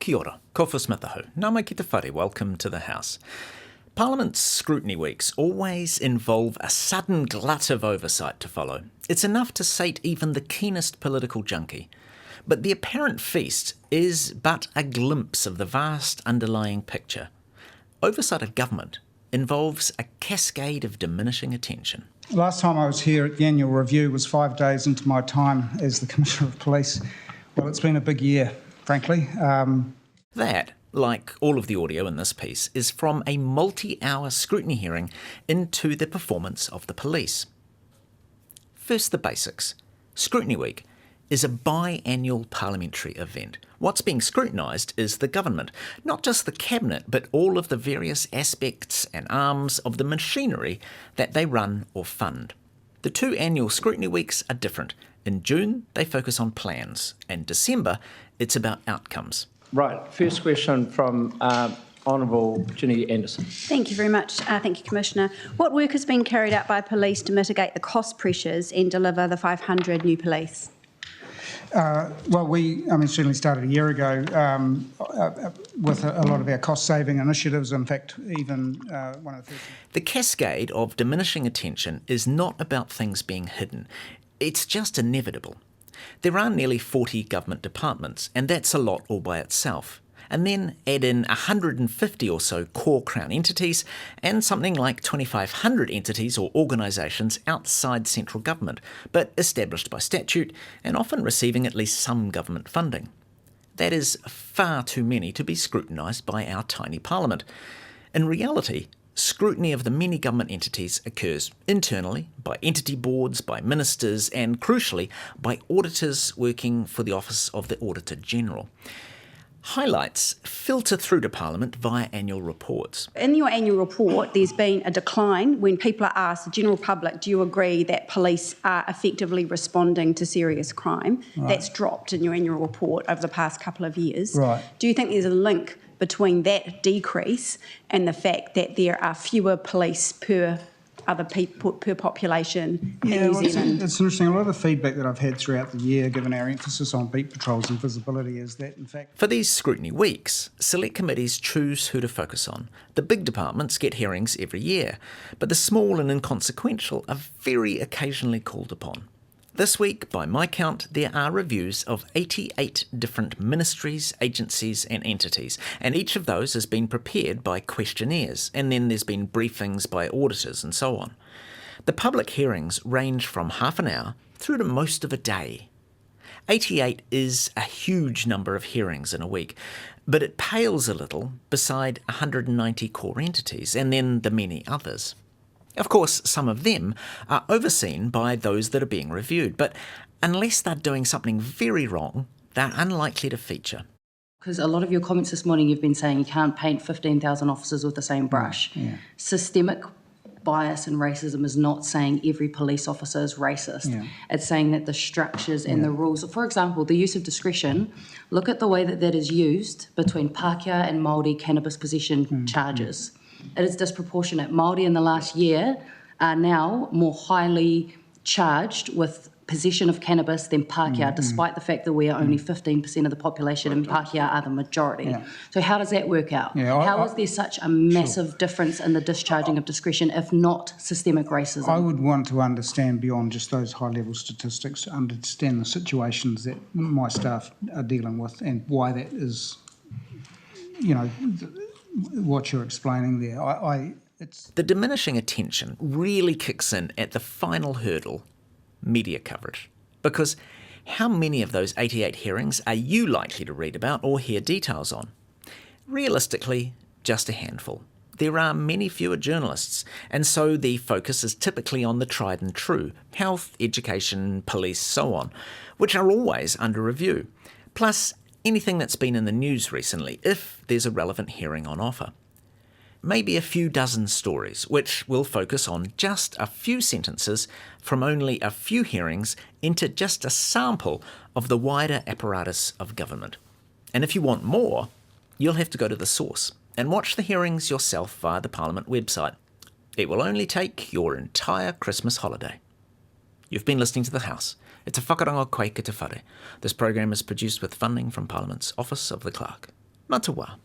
Kia ora, ko whasmatahu, nā mai ki te whare, welcome to the House. Parliament's Scrutiny Weeks always involve a sudden glut of oversight to follow. It's enough to sate even the keenest political junkie. But the apparent feast is but a glimpse of the vast underlying picture. Oversight of government involves a cascade of diminishing attention. Last time I was here at the annual review was 5 days into my time as the Commissioner of Police. Well, it's been a big year, frankly. That, like all of the audio in this piece, is from a multi-hour scrutiny hearing into the performance of the police. First, the basics. Scrutiny Week is a biannual parliamentary event. What's being scrutinised is the government, not just the cabinet, but all of the various aspects and arms of the machinery that they run or fund. The two annual Scrutiny Weeks are different. In June, they focus on plans, and December, it's about outcomes. Right, first question from Honourable Ginny Anderson. Thank you very much. Thank you, Commissioner. What work has been carried out by police to mitigate the cost pressures and deliver the 500 new police? We certainly started a year ago with a lot of our cost-saving initiatives. In fact, even one of the first... The cascade of diminishing attention is not about things being hidden. It's just inevitable. There are nearly 40 government departments, and that's a lot all by itself. And then add in 150 or so core Crown entities and something like 2,500 entities or organisations outside central government, but established by statute and often receiving at least some government funding. That is far too many to be scrutinised by our tiny parliament. In reality, scrutiny of the many government entities occurs internally, by entity boards, by ministers, and crucially, by auditors working for the Office of the Auditor General. Highlights filter through to Parliament via annual reports. In your annual report, there's been a decline when people are asked, the general public, do you agree that police are effectively responding to serious crime? Right. That's dropped in your annual report over the past couple of years. Right. Do you think there's a link between that decrease and the fact that there are fewer police per population in New Zealand? It's interesting. A lot of the feedback that I've had throughout the year, given our emphasis on beat patrols and visibility, is that, in fact... For these Scrutiny Weeks, select committees choose who to focus on. The big departments get hearings every year, but the small and inconsequential are very occasionally called upon. This week, by my count, there are reviews of 88 different ministries, agencies and entities, and each of those has been prepared by questionnaires, and then there's been briefings by auditors and so on. The public hearings range from half an hour through to most of a day. 88 is a huge number of hearings in a week, but it pales a little beside 190 core entities, and then the many others. Of course, some of them are overseen by those that are being reviewed, but unless they're doing something very wrong, they're unlikely to feature. Because a lot of your comments this morning, you've been saying you can't paint 15,000 officers with the same brush. Yeah. Systemic bias and racism is not saying every police officer is racist. Yeah. It's saying that the structures and the rules, for example, the use of discretion, look at the way that is used between Pākehā and Māori cannabis possession charges. It is disproportionate. Māori in the last year are now more highly charged with possession of cannabis than Pākehā, despite the fact that we are only 15% of the population and Pākehā are the majority. Yeah. So how does that work out? Yeah, how is there such a massive difference in the discharging of discretion, if not systemic racism? I would want to understand beyond just those high-level statistics, to understand the situations that my staff are dealing with and why that is, what you're explaining there. The diminishing attention really kicks in at the final hurdle, media coverage. Because how many of those 88 hearings are you likely to read about or hear details on? Realistically, just a handful. There are many fewer journalists, and so the focus is typically on the tried and true, health, education, police, so on, which are always under review. Plus, anything that's been in the news recently, if there's a relevant hearing on offer. Maybe a few dozen stories, which will focus on just a few sentences from only a few hearings into just a sample of the wider apparatus of government. And if you want more, you'll have to go to the source and watch the hearings yourself via the Parliament website. It will only take your entire Christmas holiday. You've been listening to The House. It's a whakarongo koe ki te whare. This program is produced with funding from Parliament's Office of the Clerk. Matawa.